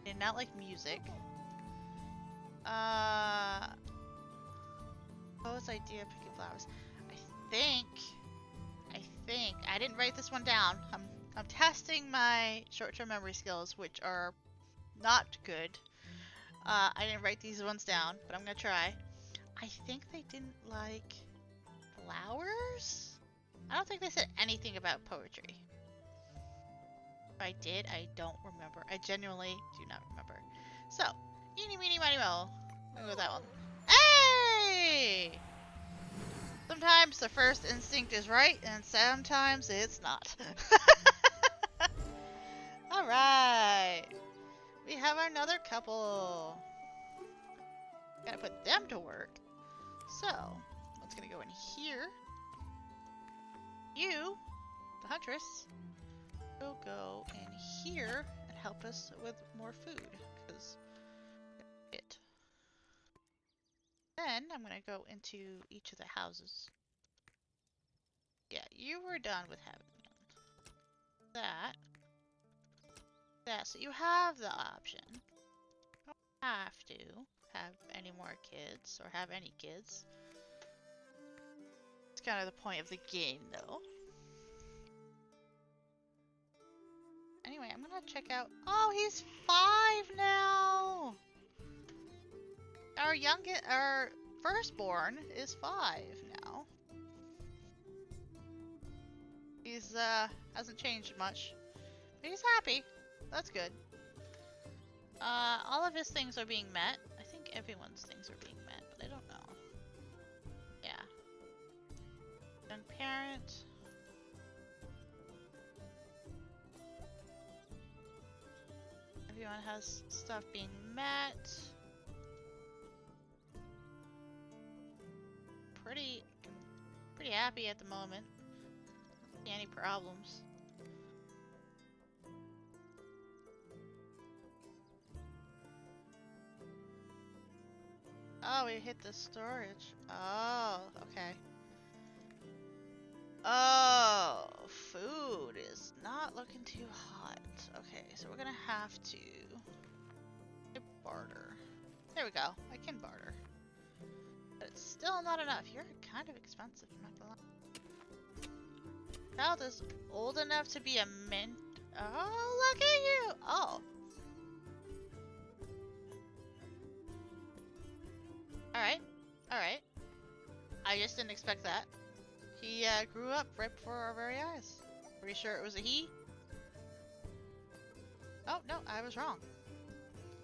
They did not like music. Proposed idea of picking flowers. I think think I didn't write this one down. I'm testing my short-term memory skills, which are not good. I didn't write these ones down, but I'm gonna try. I think they didn't like flowers? I don't think they said anything about poetry. If I did, I don't remember. I genuinely do not remember. So, eeny, meeny, miny, mo. I'm gonna go with that one. Hey! Sometimes the first instinct is right, and sometimes it's not. Alright. We have another couple. Gotta put them to work. So, what's gonna go in here? You, the huntress, will go in here and help us with more food, because it. Then I'm gonna go into each of the houses. Yeah, you were done with having that. So you have the option. You don't have to have any more kids or have any kids. It's kind of the point of the game, though. Anyway, I'm gonna check out. Oh, he's 5 now. Our firstborn is 5 now. He's hasn't changed much. But he's happy. That's good. All of his things are being met. I think everyone's things are being met, but I don't know. Yeah. Young parent. Everyone has stuff being met. Pretty happy at the moment. Don't see any problems. Oh, we hit the storage. Oh, okay. Oh, food is not looking too hot. Okay, so we're gonna have to barter. There we go. I can barter. But it's still not enough. You're kind of expensive, I'm not gonna lie. Child is old enough to be a mint. Oh, look at you! Oh. Alright. Alright. I just didn't expect that. He grew up right before our very eyes. Pretty sure it was a he. Oh, no, I was wrong.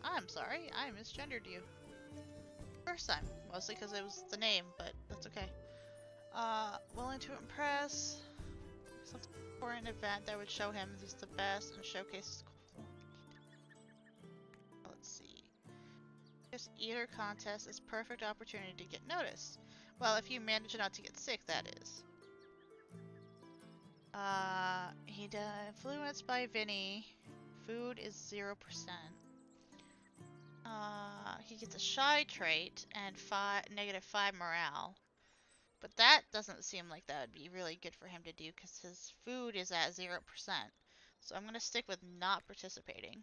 I'm sorry, I misgendered you. First time, mostly because it was the name, but that's okay. Willing to impress. Some important event that would show him he's the best and showcase. Let's see. This eater contest is perfect opportunity to get noticed. Well, if you manage not to get sick, that is. He influenced by Vinny. Food is 0%. He gets a shy trait and -5 morale. But that doesn't seem like that would be really good for him to do because his food is at 0%. So I'm gonna stick with not participating.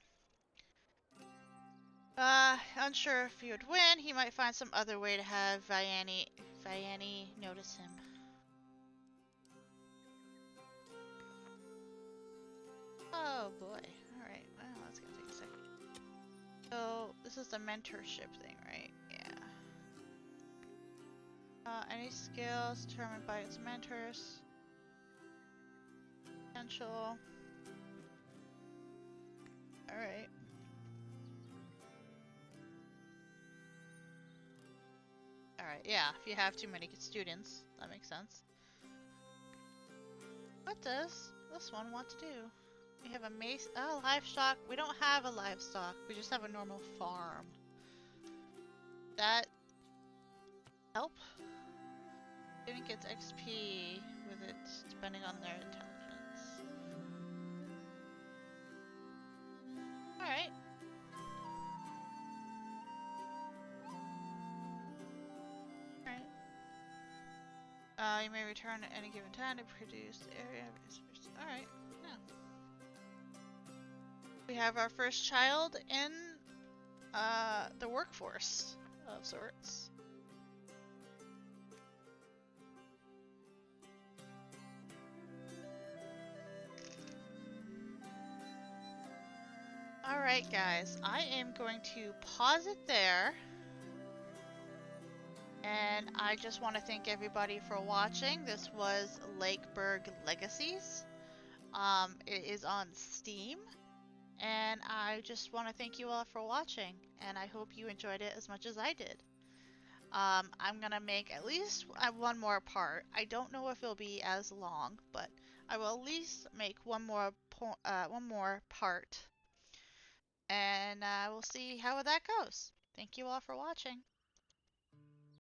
Unsure if he would win, he might find some other way to have Vianney notice him. Oh boy. Alright, well that's gonna take a second. So, this is the mentorship thing, right? Yeah. Any skills determined by its mentors. Potential. Alright. Alright, yeah, if you have too many students, that makes sense. What does this one want to do? We have a mace. Oh, livestock. We don't have a livestock. We just have a normal farm. That help? Student gets XP with it, depending on their intelligence. Alright. Alright. You may return at any given time to produce the area. Alright, yeah. We have our first child in the workforce of sorts. Alright, guys, I am going to pause it there. And I just want to thank everybody for watching. This was Lakeburg Legacies. It is on Steam. And I just want to thank you all for watching. And I hope you enjoyed it as much as I did. I'm gonna make at least one more part. I don't know if it'll be as long, but I will at least make one more part, and we'll see how that goes. Thank you all for watching.